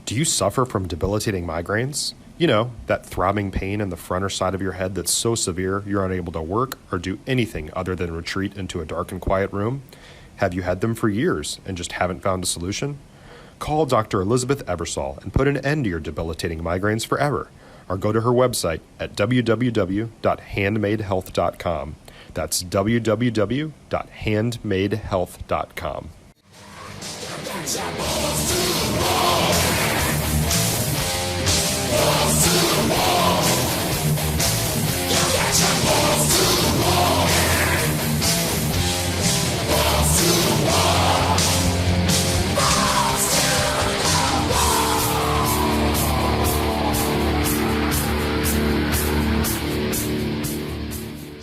Do you suffer from debilitating migraines? You know, that throbbing pain in the front or side of your head that's so severe you're unable to work or do anything other than retreat into a dark and quiet room? Have you had them for years and just haven't found a solution? Call Dr. Elizabeth Eversole and put an end to your debilitating migraines forever. Or go to her website at www.handmadehealth.com. That's www.handmadehealth.com.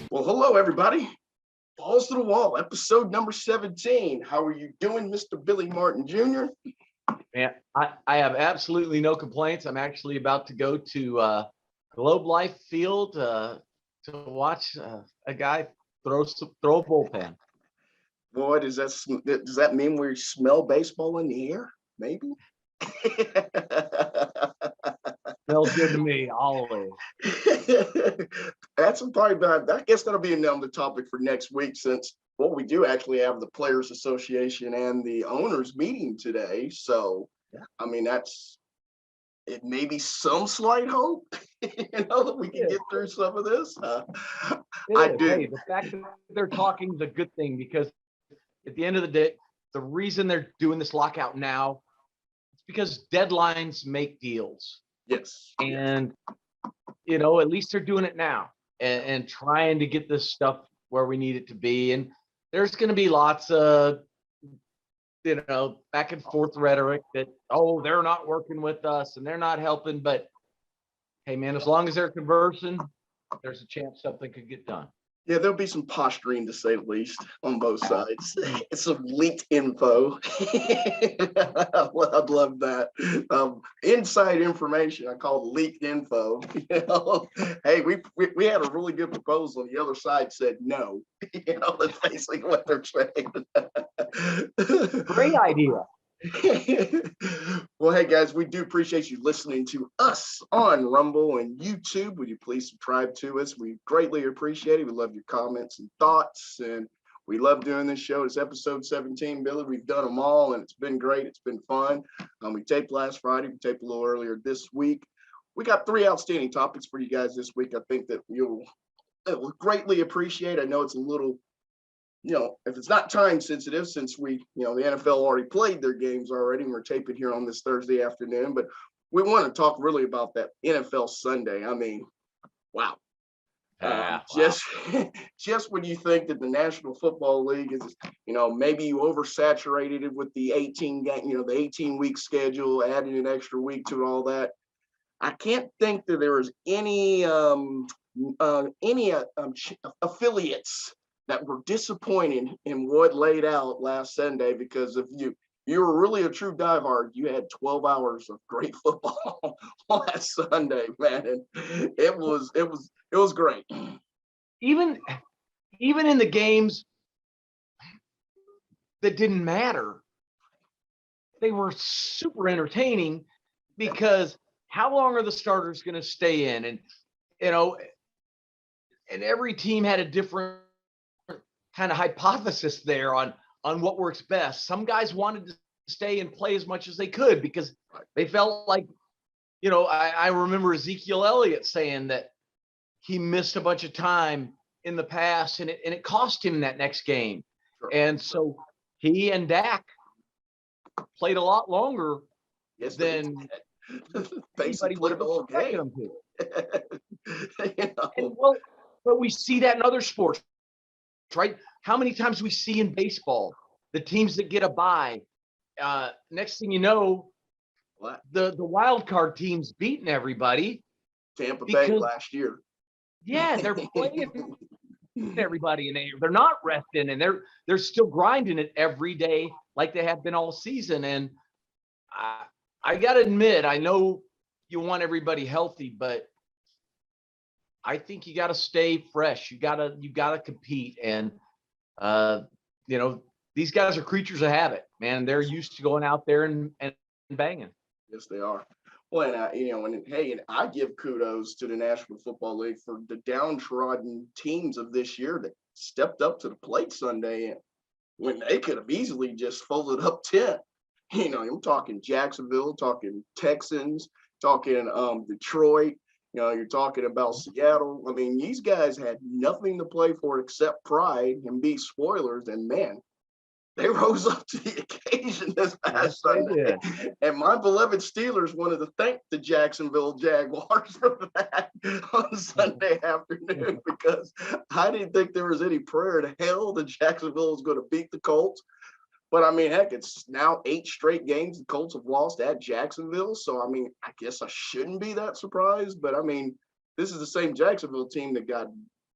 Well, hello, everybody. Balls to the Wall, episode number 17. How are you doing, Mr. Billy Martin Jr.? Man, I have absolutely no complaints. I'm actually about to go to Globe Life Field to watch a guy throw a bullpen. Boy, does that mean we smell baseball in the air? Maybe. Smells good to me, always. That's probably bad. I guess that'll be another topic for next week, since we do actually have the Players Association and the owners meeting today. So, yeah. I mean, it may be some slight hope, that we can get through some of this. I do. Hey, the fact that they're talking is a good thing, because at the end of the day, the reason they're doing this lockout now is because deadlines make deals. Yes. And, at least they're doing it now and trying to get this stuff where we need it to be. And there's going to be lots of, back and forth rhetoric that, they're not working with us and they're not helping. But hey, man, as long as they're conversing, there's a chance something could get done. Yeah, there'll be some posturing, to say the least, on both sides. It's some leaked info. I'd love that. Inside information, I call it leaked info. Hey, we had a really good proposal. The other side said no. That's basically what they're saying. Great idea. Well, hey guys, we do appreciate you listening to us on Rumble and YouTube. Would you please subscribe to us? We greatly appreciate it. We love your comments and thoughts, and we love doing this show. It's episode 17, Billy. We've done them all, and it's been great. It's been fun. We taped last Friday. We taped a little earlier this week. We got 3 outstanding topics for you guys this week. I think that you'll greatly appreciate. I know it's a little, if it's not time sensitive, since the NFL already played their games already, and we're taping here on this Thursday afternoon, but we want to talk really about that NFL Sunday. I mean, wow. Just when you think that the National Football League is, maybe you oversaturated it with the 18-week schedule, adding an extra week to all that. I can't think that there is any affiliates that were disappointed in what laid out last Sunday, because if you were really a true diehard, you had 12 hours of great football last Sunday, man. And it was great. Even in the games that didn't matter, they were super entertaining, because how long are the starters going to stay in? And and every team had a different kind of hypothesis there on what works best. Some guys wanted to stay and play as much as they could because they felt like, I remember Ezekiel Elliott saying that he missed a bunch of time in the past, and it cost him that next game. Sure. And so he and Dak played a lot longer than anybody would have expected them to. But we see that in other sports, right? How many times we see in baseball the teams that get a bye, next thing you know, the wild card team's beating everybody. Tampa Bay last year. Yeah, they're playing everybody, and they're not resting, and they're still grinding it every day like they have been all season. And I got to admit, I know you want everybody healthy, but I think you got to stay fresh. You got to compete. And, these guys are creatures of habit, man. They're used to going out there and banging. Yes, they are. Well, and hey, and I give kudos to the National Football League for the downtrodden teams of this year that stepped up to the plate Sunday, and when they could have easily just folded up 10. I'm talking Jacksonville, talking Texans, talking Detroit. You're talking about Seattle. I mean, these guys had nothing to play for except pride and be spoilers. And man, they rose up to the occasion this past Sunday. And my beloved Steelers wanted to thank the Jacksonville Jaguars for that on Sunday afternoon, because I didn't think there was any prayer to hell that Jacksonville was going to beat the Colts. But I mean, heck, it's now 8 straight games the Colts have lost at Jacksonville. So, I mean, I guess I shouldn't be that surprised. But I mean, this is the same Jacksonville team that got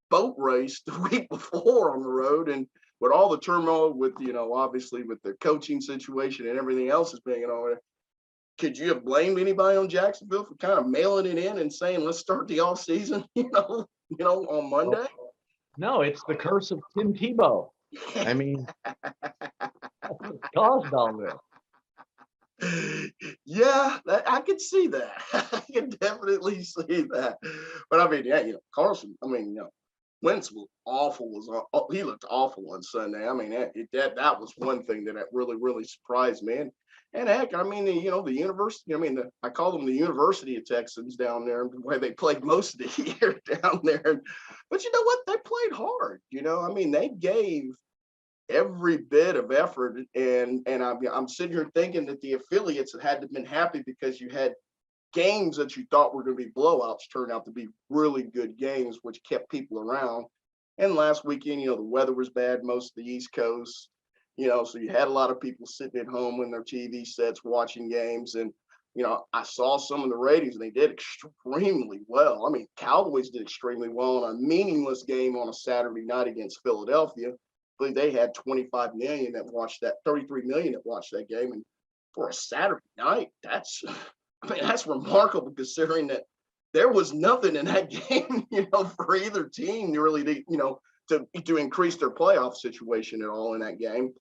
boat raced the week before on the road. And with all the turmoil with, obviously with the coaching situation and everything else is being on, could you have blamed anybody on Jacksonville for kind of mailing it in and saying, let's start the off season, on Monday? No, it's the curse of Tim Tebow. I mean, caused all this. Yeah, I could see that. I can definitely see that. But I mean, yeah, Carson, Wentz was awful. He looked awful on Sunday. I mean, that was one thing that really, really surprised me. And heck, I mean, the university, I call them the University of Texans down there, where they played most of the year down there. But you know what? They played hard. They gave every bit of effort. And I'm sitting here thinking that the affiliates had to have been happy, because you had games that you thought were going to be blowouts turned out to be really good games, which kept people around. And last weekend, the weather was bad, most of the East Coast, so you had a lot of people sitting at home in their TV sets watching games. And, I saw some of the ratings and they did extremely well. I mean, Cowboys did extremely well on a meaningless game on a Saturday night against Philadelphia. I believe they had 25 million that watched that, 33 million that watched that game. And for a Saturday night, that's remarkable, considering that there was nothing in that game, for either team really to increase their playoff situation at all in that game.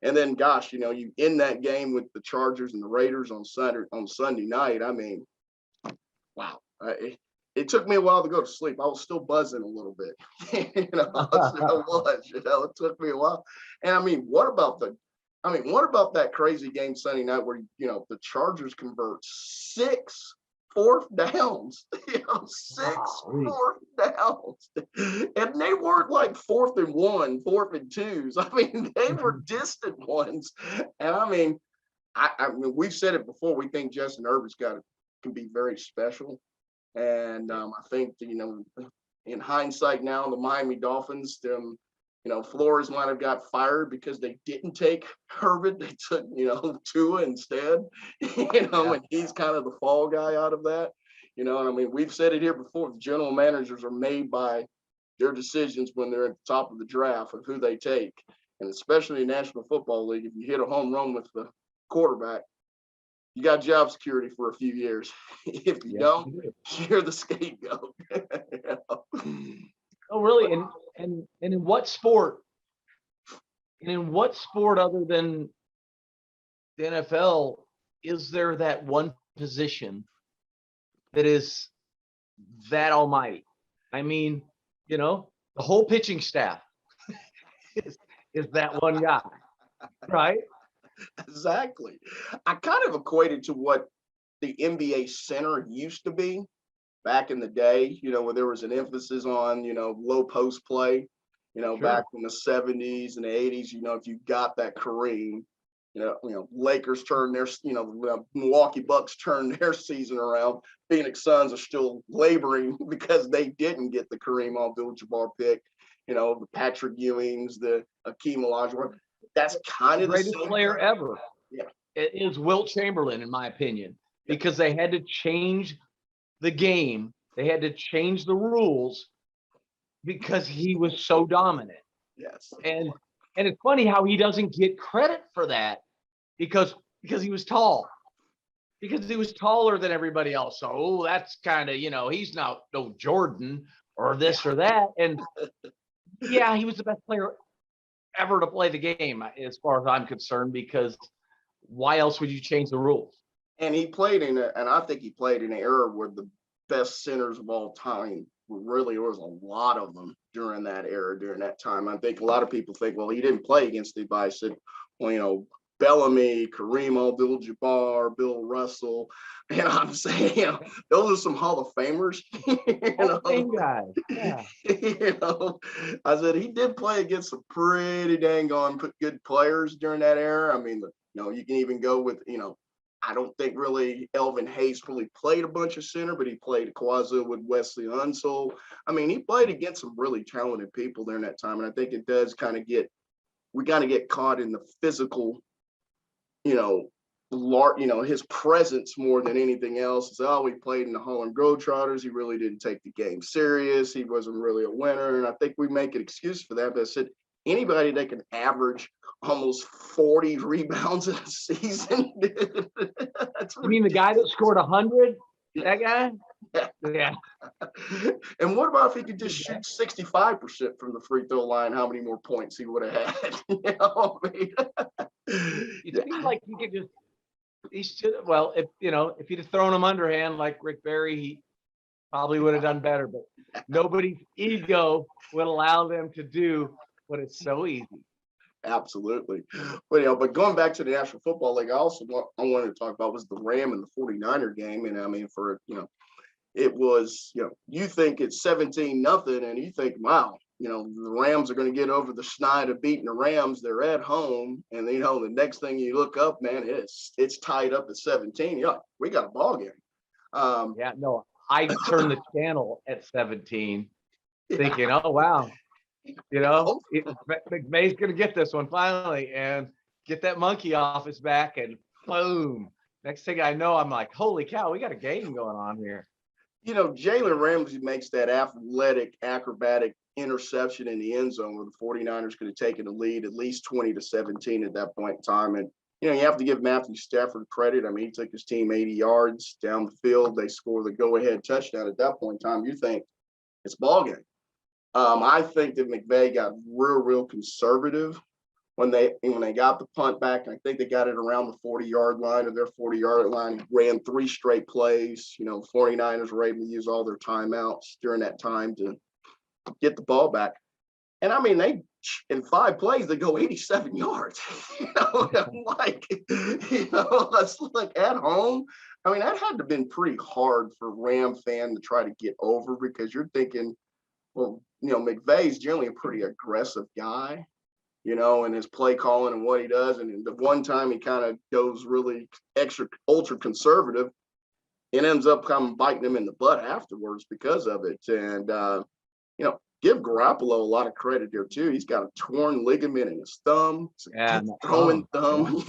And then, gosh, you end that game with the Chargers and the Raiders on Sunday night. I mean, wow. It took me a while to go to sleep. I was still buzzing a little bit. It took me a while. And I mean, what about that crazy game Sunday night where, the Chargers convert 6 fourth downs, 6 fourth downs. And they weren't like 4th and 1, 4th and 2s. I mean, they were distant ones. And I mean, we've said it before. We think Justin Herbert's can be very special. And I think, in hindsight now, the Miami Dolphins, Flores might have got fired because they didn't take Herbert. They took, Tua instead, and he's kind of the fall guy out of that. And I mean, we've said it here before, the general managers are made by their decisions when they're at the top of the draft of who they take. And especially in the National Football League, if you hit a home run with the quarterback, you got job security for a few years. If you don't, you're the scapegoat. Oh, really? And in what sport? And in what sport other than the NFL is there that one position that is that almighty? I mean, the whole pitching staff is that one guy, right? Exactly. I kind of equated to what the NBA center used to be back in the day, where there was an emphasis on, low post play, sure. Back in the 70s and the 80s, if you got that Kareem, Lakers turned their, Milwaukee Bucks turned their season around. Phoenix Suns are still laboring because they didn't get the Kareem Abdul-Jabbar pick, the Patrick Ewings, the Akeem Olajuwon. That's kind of the greatest player ever. Yeah. It is Wilt Chamberlain, in my opinion, because they had to change the game. They had to change the rules because he was so dominant. Yes. And it's funny how he doesn't get credit for that because he was tall. Because he was taller than everybody else. So that's kind of, he's not no Jordan or this or that. And yeah, he was the best player ever to play the game as far as I'm concerned, because why else would you change the rules? And he played and I think he played in an era where the best centers of all time really, there was a lot of them during that era, during that time. I think a lot of people think, well, he didn't play against the I said, well, Bellamy, Kareem Abdul-Jabbar, Bill Russell, and I'm saying, those are some Hall of Famers. Guys. Yeah. I said he did play against some pretty dang on good players during that era. I mean, you can even go with, I don't think really Elvin Hayes really played a bunch of center, but he played Kawazu with Wesley Unseld. I mean, he played against some really talented people during that time. And I think it does we kind of get caught in the physical, his presence more than anything else. It's, he played in the Harlem Globetrotters. He really didn't take the game serious. He wasn't really a winner. And I think we make an excuse for that. But I said, anybody that can average almost 40 rebounds in a season. You mean the guy that scored 100? That guy? Yeah. And what about if he could just shoot 65% from the free throw line? How many more points he would have had? It seems like he could just. He should. Well, if he'd have thrown him underhand like Rick Barry, he probably would have done better. But nobody's ego would allow them to do what is so easy. Absolutely. But going back to the National Football League, I wanted to talk about was the Ram and the 49er game. And I mean, it was, you think it's 17-0 and you think, wow, the Rams are going to get over the schneid of beating the Rams. They're at home. And, the next thing you look up, man, it's tied up at 17. You're like, we got a ball game. I turned the channel at 17 thinking, oh, wow. McVay's going to get this one finally and get that monkey off his back, and boom. Next thing I know, I'm like, holy cow, we got a game going on here. Jalen Ramsey makes that athletic, acrobatic interception in the end zone where the 49ers could have taken the lead at least 20-17 at that point in time. And, you have to give Matthew Stafford credit. I mean, he took his team 80 yards down the field. They score the go-ahead touchdown. At that point in time, you think it's ball game. I think that McVay got real conservative when they got the punt back. And I think they got it around the 40-yard line or their 40-yard line. He ran 3 straight plays. 49ers were able to use all their timeouts during that time to get the ball back. And I mean, in 5 plays, they go 87 yards. That's like at home. I mean, that had to have been pretty hard for Ram fan to try to get over, because you're thinking, well, McVay's generally a pretty aggressive guy, and his play calling and what he does. And the one time he kind of goes really ultra conservative, it ends up kind of biting him in the butt afterwards because of it. And, give Garoppolo a lot of credit there too. He's got a torn ligament in his thumb. Throwing thumb,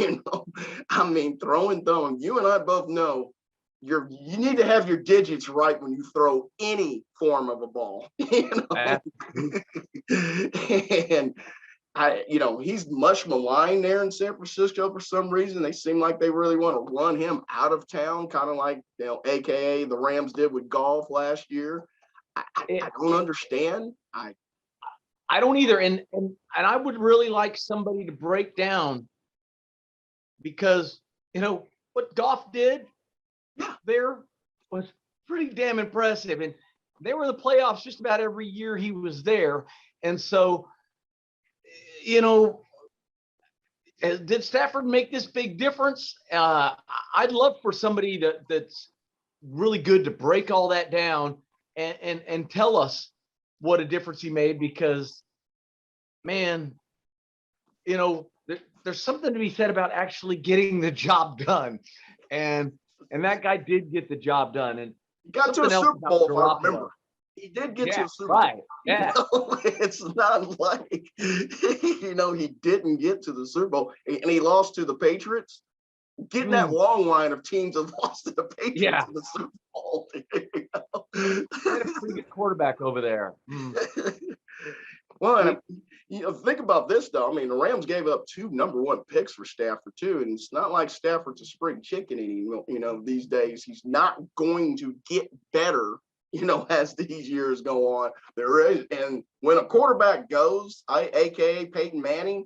throwing thumb. You and I both know you need to have your digits right when you throw any form of a ball. And he's much maligned there in San Francisco for some reason. They seem like they really want to run him out of town, kind of like AKA the Rams did with Goff last year. I don't understand. I don't either. And I would really like somebody to break down, because what Goff did there was pretty damn impressive. And they were in the playoffs just about every year he was there. And so, did Stafford make this big difference? I'd love for somebody that's really good to break all that down and tell us what a difference he made, because, man, there's something to be said about actually getting the job done. And that guy did get the job done. And he got to a Super Bowl, if I remember. He did get to a Super Bowl. Right. Yeah. It's not like, he didn't get to the Super Bowl. And he lost to the Patriots. Getting that long line of teams that lost to the Patriots in the Super Bowl. They had a pretty good quarterback over there. Well, think about this, though. I mean, the Rams gave up 2 number 1 picks for Stafford, too. And it's not like Stafford's a spring chicken anymore. These days, he's not going to get better, as these years go on. And when a quarterback goes, AKA Peyton Manning,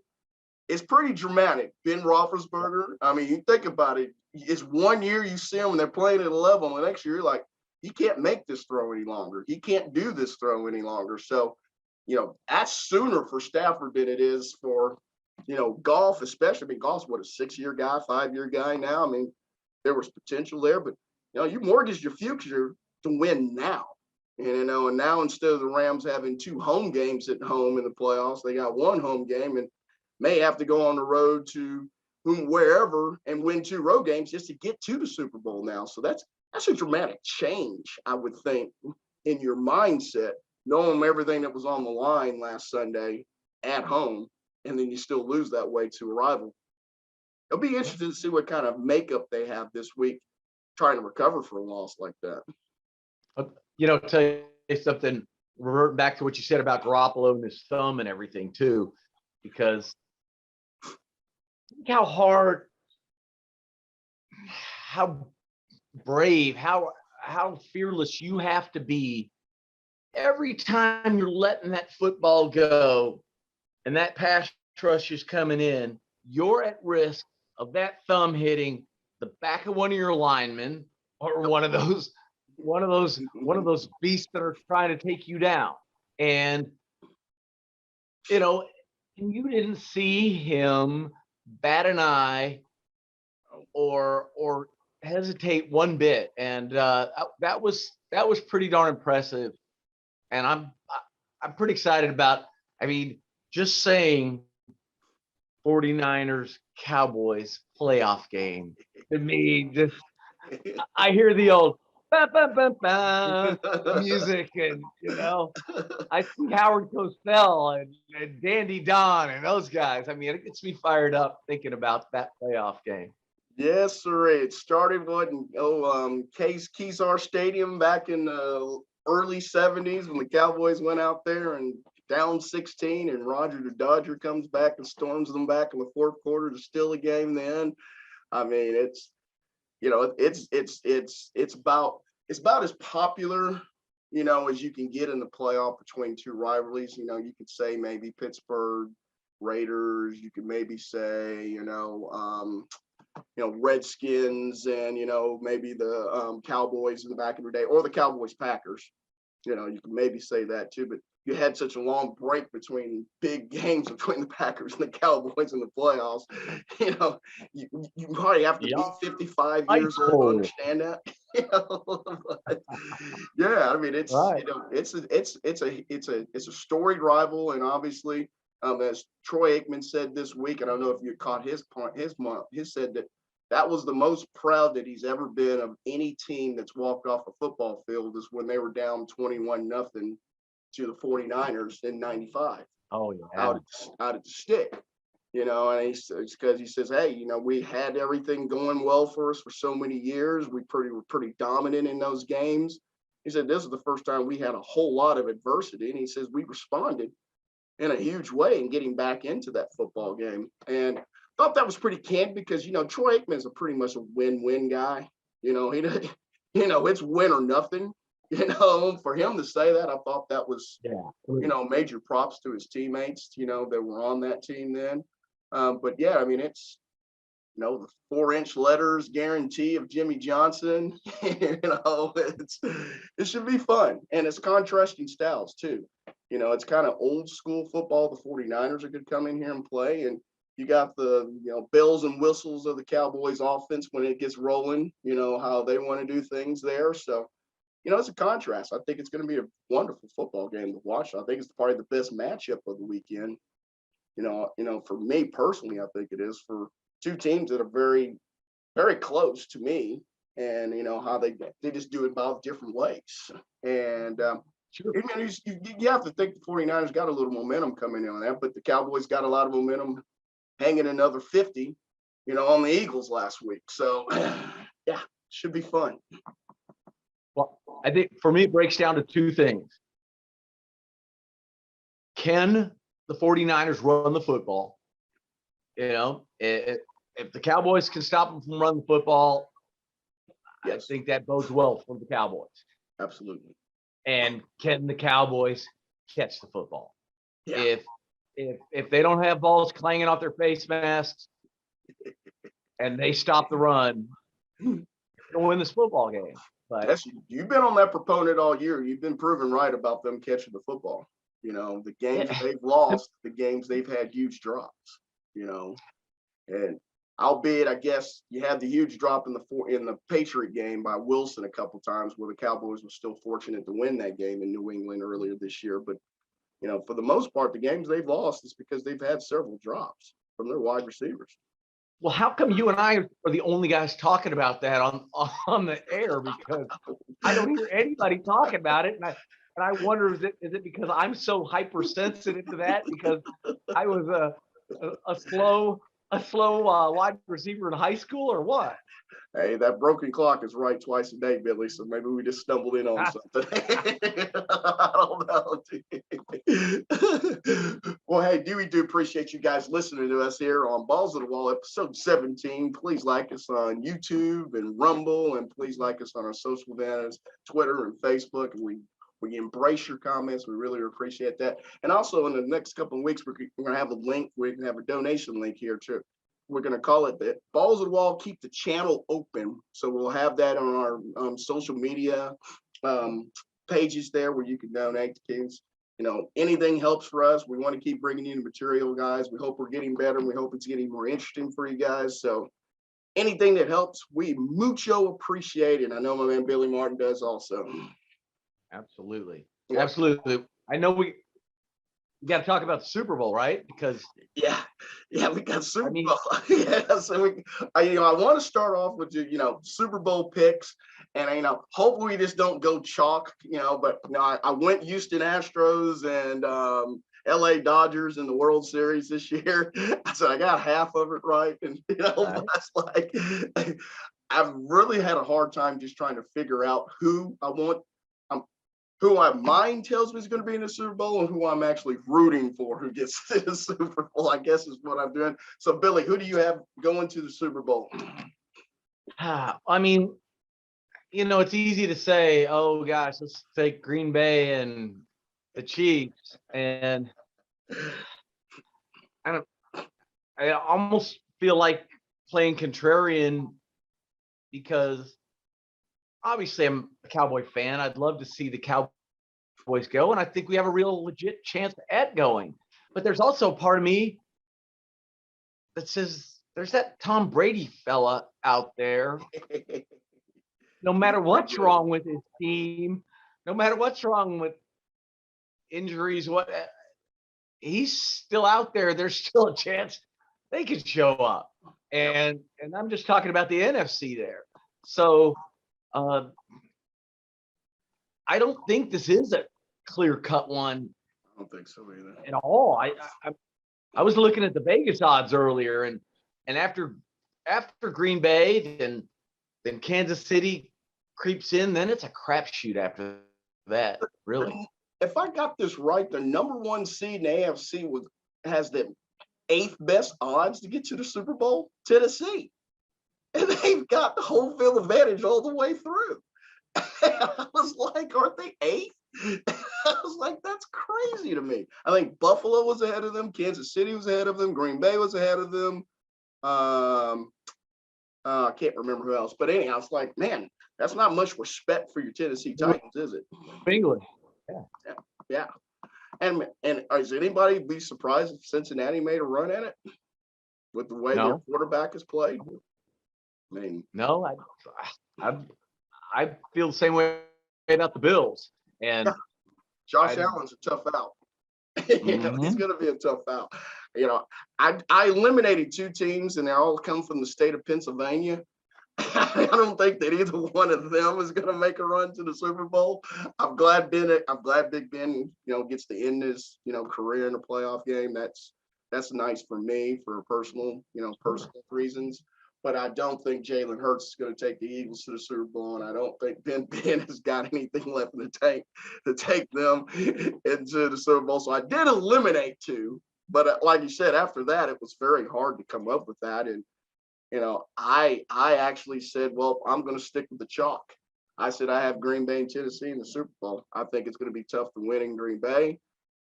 it's pretty dramatic. Ben Roethlisberger, I mean, you think about it, it's 1 year you see them and they're playing at a level, and the next year you're like, he can't make this throw any longer. He can't do this throw any longer. So, that's sooner for Stafford than it is for, Goff, especially. I mean, Goff's what, a 6-year guy, 5-year guy now. I mean, there was potential there, but you mortgage your future to win now. And now instead of the Rams having 2 home games at home in the playoffs, they got 1 home game and may have to go on the road to wherever and win 2 road games just to get to the Super Bowl now. So that's a dramatic change, I would think, in your mindset, knowing everything that was on the line last Sunday at home, and then you still lose that way to a rival. It'll be interesting to see what kind of makeup they have this week trying to recover for a loss like that. Tell you something, revert back to what you said about Garoppolo and his thumb and everything too, because think how hard, how brave, how fearless you have to be every time you're letting that football go and that pass rush is coming in. You're at risk of that thumb hitting the back of one of your linemen or one of those beasts that are trying to take you down. And you didn't see him bat an eye or hesitate one bit. And that was pretty darn impressive. And I'm pretty excited about, just saying 49ers Cowboys playoff game to me, just I hear the old ba, ba, ba, ba, music, and I see Howard Cosell and Dandy Don and those guys. It gets me fired up thinking about that playoff game. Yes, sir. It started Kezar Stadium back in the early 70s when the Cowboys went out there and down 16, and Roger the Dodger comes back and storms them back in the fourth quarter to steal a game. Then, it's about as popular, as you can get in the playoff between 2 rivalries. You could say maybe Pittsburgh Raiders. You could maybe say, Redskins and, maybe the Cowboys in the back of the day, or the Cowboys Packers. You can maybe say that too, but you had such a long break between big games between the Packers and the Cowboys in the playoffs. You probably have to be 55 years old to understand that. But, yeah, it's right. It's a storied rival, and obviously, as Troy Aikman said this week, I don't know if you caught his point. He said that was the most proud that he's ever been of any team that's walked off a football field is when they were down 21-0 to the 49ers in 95. Oh, yeah. Out at the stick, and it's because he says, hey, we had everything going well for us for so many years. We were pretty dominant in those games. He said, this is the first time we had a whole lot of adversity. And he says, we responded in a huge way in getting back into that football game. And thought that was pretty candid because, Troy Aikman is pretty much a win-win guy. It's win or nothing. For him to say that, I thought that was, major props to his teammates, that were on that team then. But yeah, it's, the 4-inch letters guarantee of Jimmy Johnson. It should be fun. And it's contrasting styles too. It's kind of old school football. The 49ers are going to come in here and play. And you got the, bells and whistles of the Cowboys offense when it gets rolling, how they want to do things there. So, it's a contrast. I think it's going to be a wonderful football game to watch. I think it's probably the best matchup of the weekend. For me personally, I think it is for 2 teams that are very, very close to me, and how they just do it both different ways. And sure. You have to think the 49ers got a little momentum coming in on that, but the Cowboys got a lot of momentum hanging another 50, on the Eagles last week. So yeah, should be fun. Well, I think for me, it breaks down to 2 things. Can the 49ers run the football? If the Cowboys can stop them from running the football, yes. I think that bodes well for the Cowboys. Absolutely. And can the Cowboys catch the football? Yeah. If they don't have balls clanging off their face masks and they stop the run, going to win this football game. But you've been on that proponent all year. You've been proven right about them catching the football. The games they've lost, the games they've had huge drops. And albeit, I guess you had the huge drop in the Patriot game by Wilson a couple times, where the Cowboys were still fortunate to win that game in New England earlier this year. But for the most part, the games they've lost is because they've had several drops from their wide receivers. Well, how come you and I are the only guys talking about that on the air? Because I don't hear anybody talking about it, and I wonder, is it because I'm so hypersensitive to that, because I was a slow wide receiver in high school, or what? Hey, that broken clock is right twice a day, Billy. So maybe we just stumbled in on something. I don't know. Well, hey, we do appreciate you guys listening to us here on Balls of the Wall, episode 17. Please like us on YouTube and Rumble, and please like us on our social media, Twitter and Facebook. And we embrace your comments. We really appreciate that. And also, in the next couple of weeks, we're going to have a link. We're going to have a donation link here too. We're going to call it the Balls of the Wall, keep the channel open. So we'll have that on our social media pages there, where you can donate to kids. Anything helps for us. We want to keep bringing you the material, guys. We hope we're getting better. We hope it's getting more interesting for you guys. So anything that helps, we mucho appreciate it. And I know my man Billy Martin does also. Absolutely. Yeah. Absolutely. I know we got to talk about the Super Bowl, right? Because we got Super Bowl. Yeah, so I want to start off with Super Bowl picks, and hopefully we just don't go chalk, but I went Houston Astros and LA Dodgers in the World Series this year, so I got half of it right, and right. That's like I've really had a hard time just trying to figure out who I want. Who my mind tells me is going to be in the Super Bowl, and who I'm actually rooting for who gets to the Super Bowl, I guess, is what I'm doing. So, Billy, who do you have going to the Super Bowl? I mean, it's easy to say, oh, gosh, let's take Green Bay and the Chiefs. And I almost feel like playing contrarian, because obviously I'm a Cowboy fan. I'd love to see the Cowboys go, and I think we have a real legit chance at going. But there's also a part of me that says there's that Tom Brady fella out there. No matter what's wrong with his team, no matter what's wrong with injuries, he's still out there. There's still a chance they could show up. And I'm just talking about the NFC there. So I don't think this is a clear-cut one. I don't think so either. At all. I was looking at the Vegas odds earlier, and after Green Bay, then Kansas City creeps in, then it's a crapshoot after that, really. If I got this right, the number one seed in the AFC has the 8th best odds to get to the Super Bowl, Tennessee. And they've got the home field advantage all the way through. I was like, aren't they 8th? I was like, that's crazy to me. I think Buffalo was ahead of them. Kansas City was ahead of them. Green Bay was ahead of them. I can't remember who else. But anyhow, I was like, man, that's not much respect for your Tennessee Titans, is it? England. Yeah. And is anybody be surprised if Cincinnati made a run at it with the way their quarterback has played? I mean, no, I feel the same way about the Bills. And Josh Allen's a tough out. He's going to be a tough out. I eliminated 2 teams, and they all come from the state of Pennsylvania. I don't think that either one of them is going to make a run to the Super Bowl. I'm glad Big Ben, gets to end his, career in a playoff game. That's nice for me for personal reasons. But I don't think Jalen Hurts is going to take the Eagles to the Super Bowl, and I don't think Ben has got anything left in the tank to take them into the Super Bowl. So I did eliminate 2, but like you said, after that, it was very hard to come up with that. And I actually said, well, I'm going to stick with the chalk. I said I have Green Bay and Tennessee in the Super Bowl. I think it's going to be tough to win in Green Bay.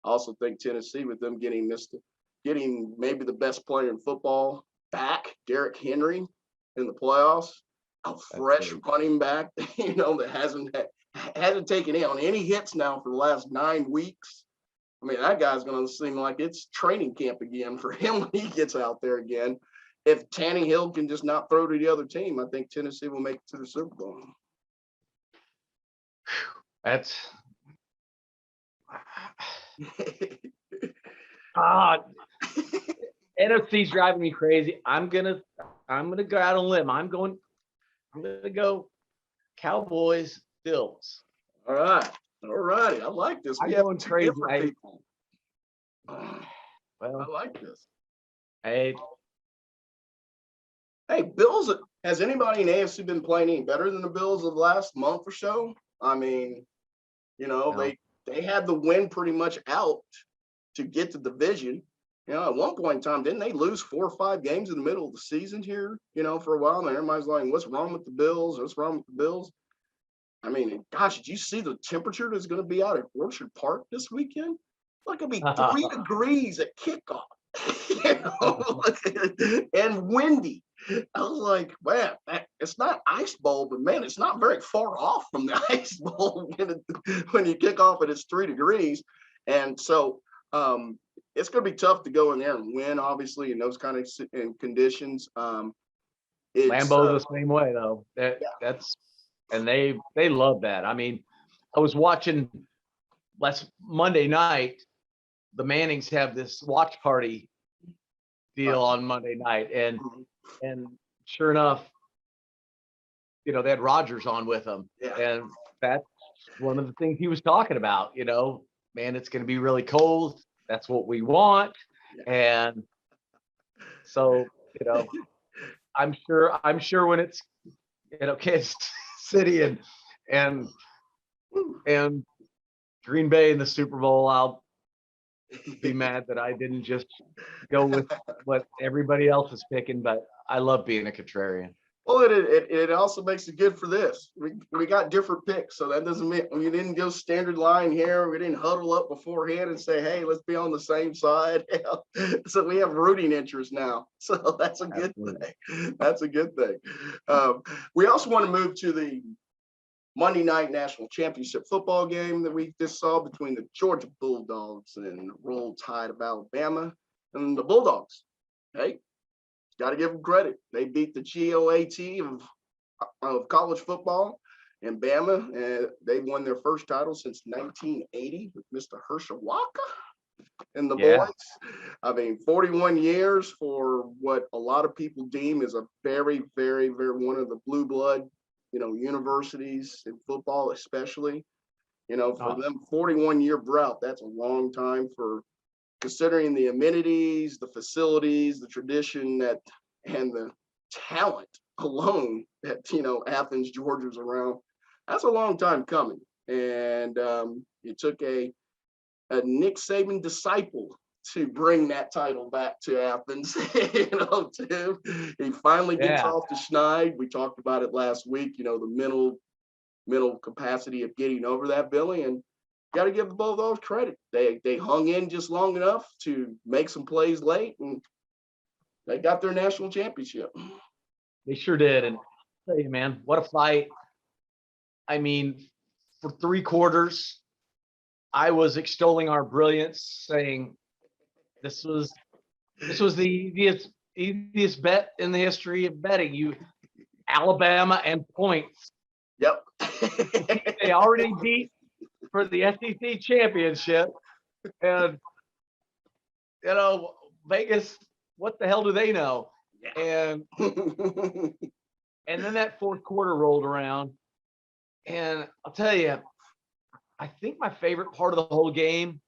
I also think Tennessee, with them getting maybe the best player in football back, Derrick Henry, in the playoffs, a fresh running back, that hasn't taken on any hits now for the last 9 weeks. I mean, that guy's going to seem like it's training camp again for him when he gets out there again. If Tannehill can just not throw to the other team, I think Tennessee will make it to the Super Bowl. That's NFC's driving me crazy. I'm gonna go out on a limb. I'm gonna go Cowboys Bills. All right. I like this. I'm going crazy. People. Well, I like this. Hey, Bills. Has anybody in AFC been playing any better than the Bills of the last month or so? I mean, no. they had the win pretty much out to get the division. At one point in time, didn't they lose 4 or 5 games in the middle of the season here? For a while, and everybody's like, "What's wrong with the Bills? What's wrong with the Bills?" I mean, gosh, did you see the temperature that's going to be out at Orchard Park this weekend? It's like it'll be 3 degrees at kickoff, and windy. I was like, man, it's not ice bowl, but man, it's not very far off from the ice bowl when you kick off and it's 3 degrees. And so it's going to be tough to go in there and win, obviously, in those kind of conditions. Lambeau the same way, though. That's and they love that. I mean, I was watching last Monday night. The Mannings have this watch party deal on Monday night, and sure enough, they had Rodgers on with them, and that's one of the things he was talking about. Man, it's going to be really cold. That's what we want, and so I'm sure when it's Kansas City and Green Bay in the Super Bowl, I'll be mad that I didn't just go with what everybody else is picking, but I love being a contrarian. Well, it also makes it good for this. We got different picks, so that doesn't mean we didn't go standard line here. We didn't huddle up beforehand and say, "Hey, let's be on the same side." So we have rooting interest now. So that's a good thing. That's a good thing. We also want to move to the Monday night national championship football game that we just saw between the Georgia Bulldogs and the Roll Tide of Alabama and the Bulldogs. Hey, got to give them credit. They beat the GOAT of college football in Bama, and they won their first title since 1980 with Mr. Herschel Walker and the boys. I mean, 41 years for what a lot of people deem is a very, very, very one of the blue blood universities in football, especially, for them, 41-year drought, that's a long time for considering the amenities, the facilities, the tradition and the talent alone that, Athens, Georgia's around. That's a long time coming. And it took a Nick Saban disciple to bring that title back to Athens, Tim. He finally gets off the schneid. We talked about it last week, the mental capacity of getting over that, Billy, and got to give the Bulldogs credit. They hung in just long enough to make some plays late, and they got their national championship. They sure did. And I'll tell you, man, what a fight. I mean, for 3 quarters, I was extolling our brilliance, saying this was the easiest bet in the history of betting. Alabama and points. Yep. They already beat for the SEC championship, and Vegas, what the hell do they know? And then that fourth quarter rolled around, and I'll tell you, I think my favorite part of the whole game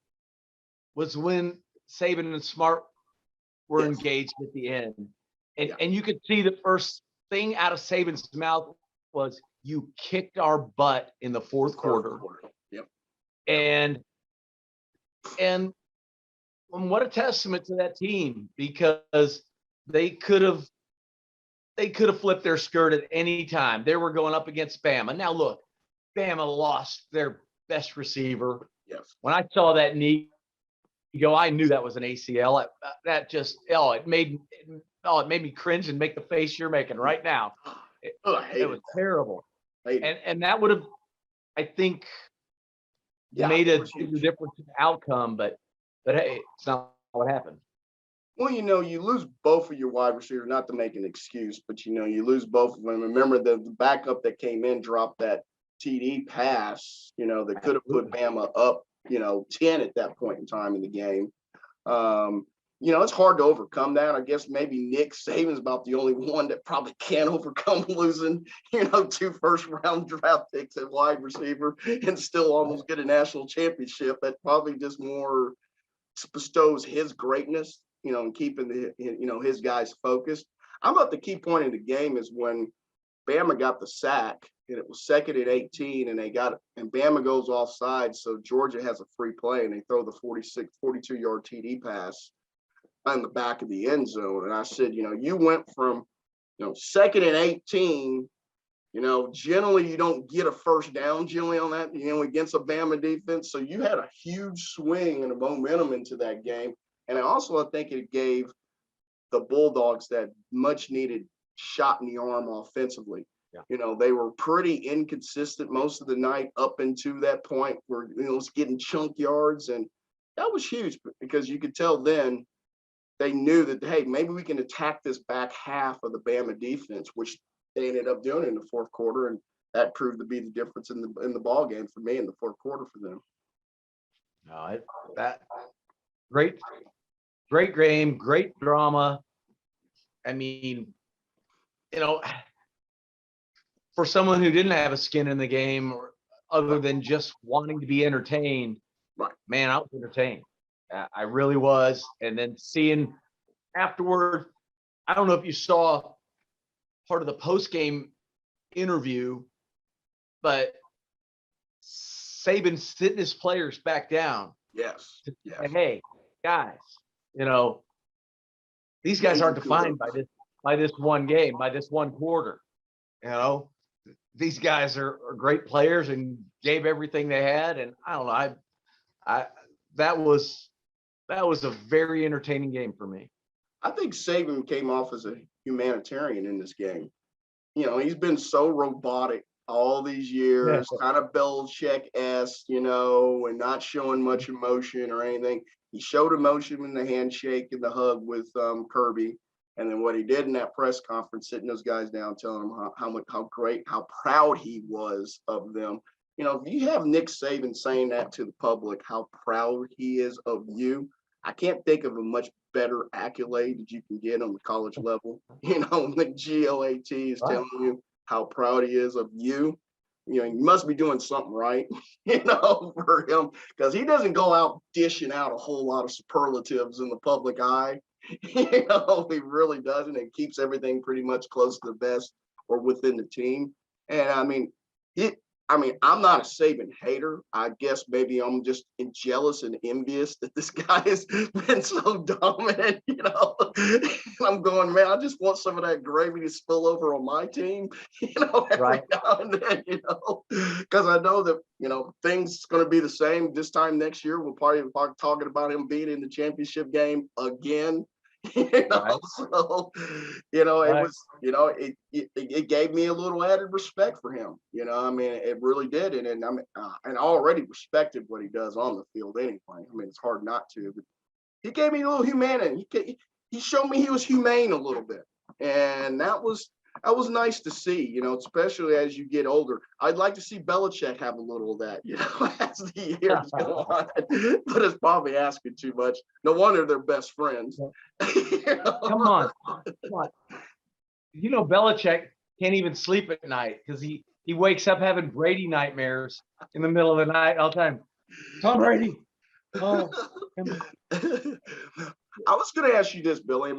was when Saban and Smart were engaged at the end. And you could see the first thing out of Saban's mouth was, "You kicked our butt in the fourth quarter." Yep. And what a testament to that team, because they could have flipped their skirt at any time. They were going up against Bama. Now look, Bama lost their best receiver. Yes. When I saw that knee go, I knew that was an ACL. That just it made me cringe and make the face you're making right now. It was terrible. Hate it. And that would have, I think, made a bigger difference in the outcome, but hey, it's not what happened. Well, you lose both of your wide receivers, not to make an excuse, but you lose both of them. Remember the backup that came in dropped that TD pass, that could have put Bama up, 10 at that point in time in the game. It's hard to overcome that. I guess maybe Nick Saban's about the only one that probably can't overcome losing, 2 first-round draft picks at wide receiver and still almost get a national championship. That probably just more bestows his greatness, and keeping his guys focused. I thought the key point of the game is when Bama got the sack and it was 2nd and 18 and Bama goes offside. So Georgia has a free play and they throw the 42-yard TD pass on the back of the end zone. And I said, you went from, 2nd and 18, generally you don't get a first down generally on that, against a Bama defense. So you had a huge swing and a momentum into that game. And I think it gave the Bulldogs that much needed shot in the arm offensively. Yeah. They were pretty inconsistent most of the night up into that point where, it's getting chunk yards. And that was huge because you could tell then they knew that, hey, maybe we can attack this back half of the Bama defense, which they ended up doing in the fourth quarter. And that proved to be the difference in the ball game for me in the fourth quarter for them. No, that great game, great drama. I mean, for someone who didn't have a skin in the game or other than just wanting to be entertained, right. Man, I was entertained. I really was. And then seeing afterward, I don't know if you saw part of the post-game interview, but Saban sitting his players back down. Yes. Say, hey, guys, these guys aren't defined by this one game, by this one quarter. These guys are great players and gave everything they had. And I don't know, that was a very entertaining game for me. I think Saban came off as a humanitarian in this game. He's been so robotic all these years, kind of Belichick-esque, and not showing much emotion or anything. He showed emotion in the handshake and the hug with Kirby. And then what he did in that press conference, sitting those guys down, telling them how great, how proud he was of them. If you have Nick Saban saying that to the public, how proud he is of you, I can't think of a much better accolade that you can get on the college level. The GOAT is telling you how proud he is of you. He must be doing something right, for him, because he doesn't go out dishing out a whole lot of superlatives in the public eye. He really doesn't. It keeps everything pretty much close to the best or within the team. And I'm not a Saban hater. I guess maybe I'm just jealous and envious that this guy has been so dominant, I'm going, man, I just want some of that gravy to spill over on my team, every now and then, because I know that, things going to be the same this time next year. We'll probably be talking about him being in the championship game again. So it was, it gave me a little added respect for him. It really did. And I already respected what he does on the field anyway. It's hard not to, but he gave me a little humanity. He showed me he was humane a little bit, and that was nice to see, especially as you get older. I'd like to see Belichick have a little of that, as the years go on. But it's probably asking too much. No wonder they're best friends. Come on. Belichick can't even sleep at night because he wakes up having Brady nightmares in the middle of the night all the time. Tom Brady. Oh. I was going to ask you this, Billy.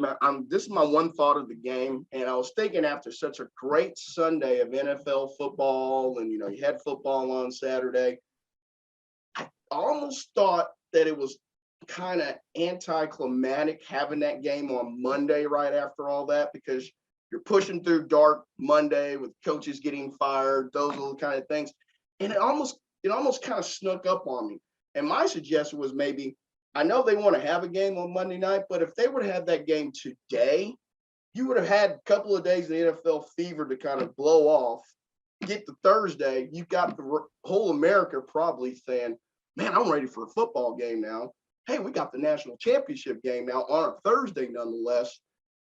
This is my one thought of the game, and I was thinking after such a great Sunday of NFL football, and you had football on Saturday, I almost thought that it was kind of anticlimactic having that game on Monday right after all that, because you're pushing through dark Monday with coaches getting fired, those little kind of things, and it almost kind of snuck up on me. And my suggestion was maybe, I know they want to have a game on Monday night, but if they would have that game today, you would have had a couple of days of the NFL fever to kind of blow off. Get to Thursday, you've got the whole America probably saying, man, I'm ready for a football game now. Hey, we got the national championship game now on a Thursday nonetheless.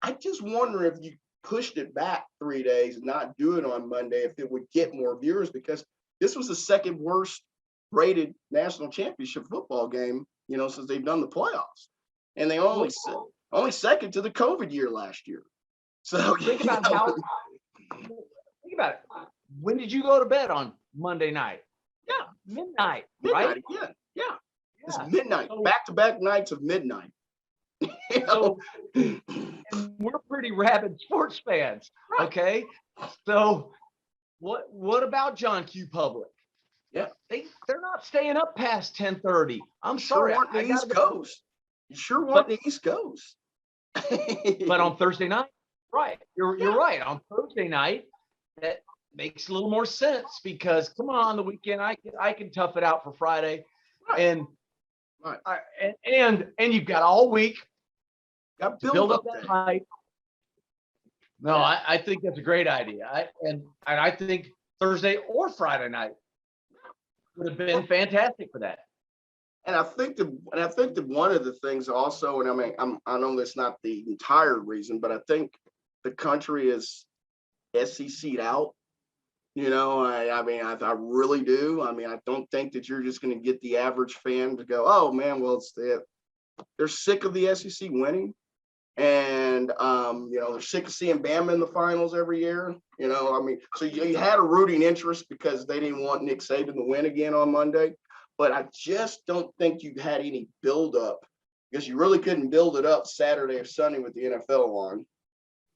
I just wonder if you pushed it back 3 days and not do it on Monday, if it would get more viewers, because this was the second worst rated national championship football game, since they've done the playoffs. And they only second to the COVID year last year. So think about it. When did you go to bed on Monday night? Yeah, midnight, right? Yeah. It's midnight, back-to-back nights of midnight. So, and we're pretty rabid sports fans, okay? So what about John Q. Public? Yeah, they're not staying up past 10:30. I'm sorry, I the East Coast. You sure want the East Coast. But on Thursday night, right? You're right. On Thursday night, that makes a little more sense, because come on the weekend, I can tough it out for Friday, and you've got all week to build up that hype. No, I think that's a great idea. I think Thursday or Friday night would have been fantastic for that. And I think that one of the things also, and I mean, I know that's not the entire reason, but I think the country is SEC'd out. I mean, I really do. I mean, I don't think that you're just going to get the average fan to go, oh man, well, they're sick of the SEC winning. And, they're sick of seeing Bama in the finals every year. I mean, so you had a rooting interest because they didn't want Nick Saban to win again on Monday. But I just don't think you had any buildup, because you really couldn't build it up Saturday or Sunday with the NFL on.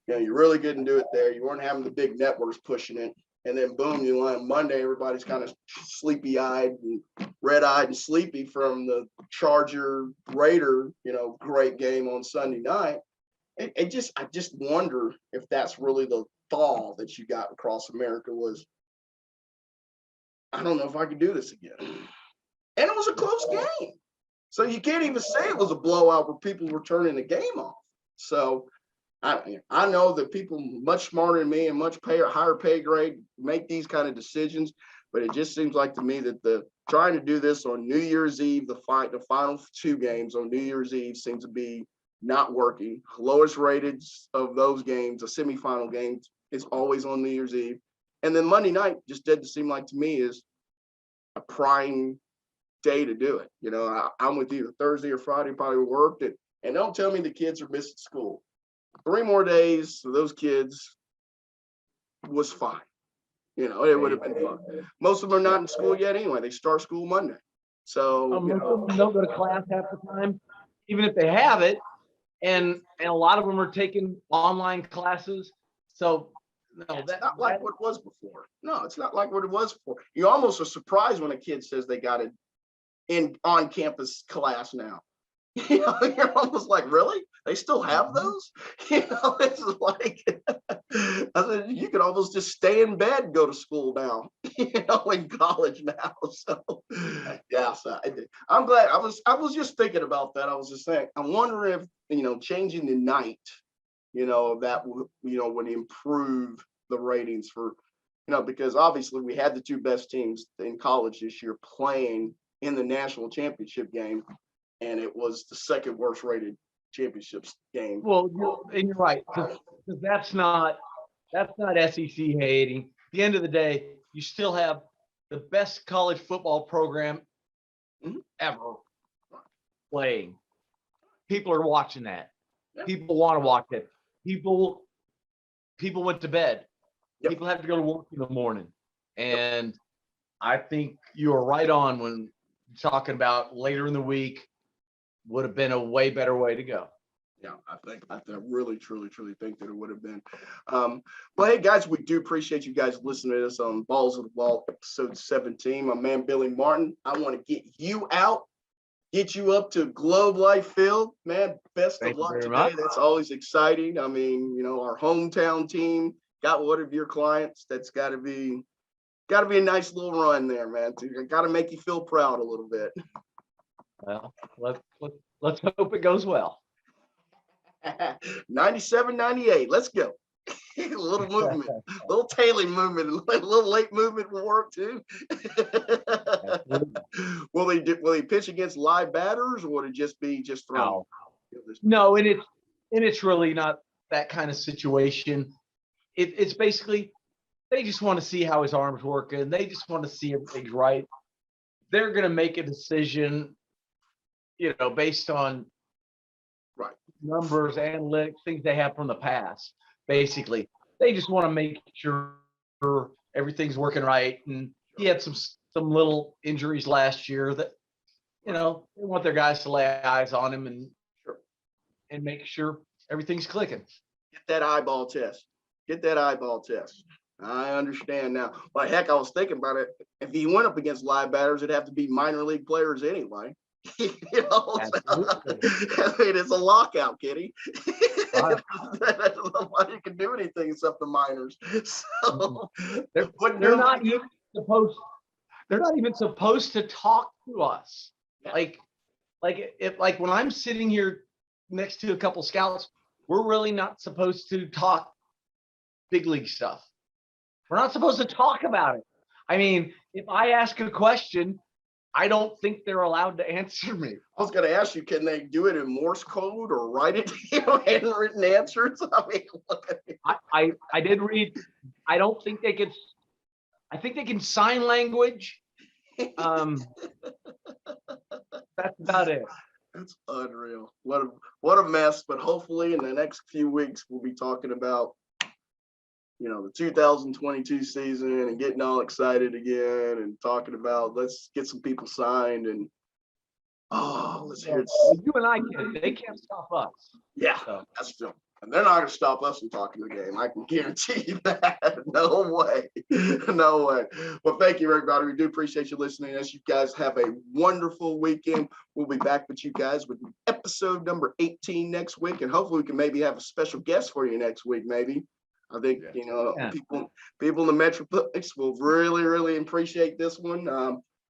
You really couldn't do it there. You weren't having the big networks pushing it. And then boom, you on Monday, everybody's kind of sleepy-eyed and red-eyed and sleepy from the Charger-Raider, great game on Sunday night. I just wonder if that's really the thaw that you got across America was, I don't know if I could do this again. And it was a close game. So you can't even say it was a blowout where people were turning the game off. So I know that people much smarter than me and much higher pay grade make these kind of decisions, but it just seems like to me that trying to do this on New Year's Eve, the final 2 games on New Year's Eve seems to be not working. Lowest rated of those games, the semifinal games, is always on New Year's Eve. And then Monday night just didn't seem like to me is a prime day to do it. I'm with you. Thursday or Friday probably worked it. And don't tell me the kids are missing school. 3 more days for those kids was fine. It would have been fun. Most of them are not in school yet anyway. They start school Monday. So they don't go to class half the time, even if they have it. And a lot of them are taking online classes. So that's not like what it was before. No, it's not like what it was before. You almost are surprised when a kid says they got it in on-campus class now. You're almost like, really? They still have those? It's like, I said, you could almost just stay in bed and go to school now, in college now. So, yeah, so I'm glad. I was just thinking about that. I was just saying, I wonder if, changing the night, that would improve the ratings for, because obviously we had the 2 best teams in college this year playing in the national championship game. And it was the second worst rated championships game. Well, you're right, because that's not SEC hating. At the end of the day, you still have the best college football program ever playing. People are watching that. Yeah. People want to watch it. People went to bed. Yep. People have to go to work in the morning. And I think you are right on when talking about later in the week would have been a way better way to go. Yeah, I really, truly think that it would have been. Well, hey, guys, we do appreciate you guys listening to us on Balls of the Ball, episode 17. My man, Billy Martin, I want to get you out, get you up to Globe Life Field. Man, best of luck today. Much. That's always exciting. I mean, our hometown team got one of your clients. That's got to be a nice little run there, man. Got to make you feel proud a little bit. Well, let's hope it goes well. 97, 98. Let's go. A little movement, little tailing movement, a little late movement will work too. Will he pitch against live batters, or would it just be throwing? No, and it's really not that kind of situation. It's basically they just want to see how his arm's working. They just want to see everything's right. They're going to make a decision, based on numbers, analytics, things they have from the past. Basically, they just want to make sure everything's working right. And he had some little injuries last year that, they want their guys to lay eyes on him and make sure everything's clicking. Get that eyeball test. I understand now. Well, heck, I was thinking about it. If he went up against live batters, it'd have to be minor league players anyway. I mean, it's a lockout, Kitty. Nobody can do anything except the minors. So they're not even supposed. They're not even supposed to talk to us. Like when I'm sitting here next to a couple scouts, we're really not supposed to talk big league stuff. We're not supposed to talk about it. I mean, if I ask a question, I don't think they're allowed to answer me. I was going to ask you, can they do it in Morse code or write it, handwritten answers? I mean, I did read. I don't think they could. I think they can sign language. That's about it. That's unreal. What a mess. But hopefully in the next few weeks, we'll be talking about, the 2022 season and getting all excited again and talking about let's get some people signed and let's hear it. You and I they can't stop us. Yeah, that's true. And they're not going to stop us from talking the game. I can guarantee you that. No way. Well, thank you, everybody. We do appreciate you listening. As you guys have a wonderful weekend. We'll be back with you guys with episode number 18 next week. And hopefully we can maybe have a special guest for you next week, maybe. I think, people in the Metroplex will really, really appreciate this one.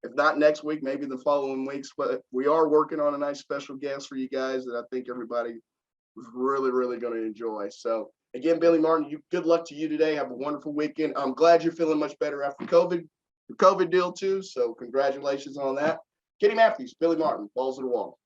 If not next week, maybe the following weeks. But we are working on a nice special guest for you guys that I think everybody was really, really going to enjoy. So again, Billy Martin, good luck to you today. Have a wonderful weekend. I'm glad you're feeling much better after the COVID deal too. So congratulations on that. Kenny Matthews, Billy Martin, balls to the wall.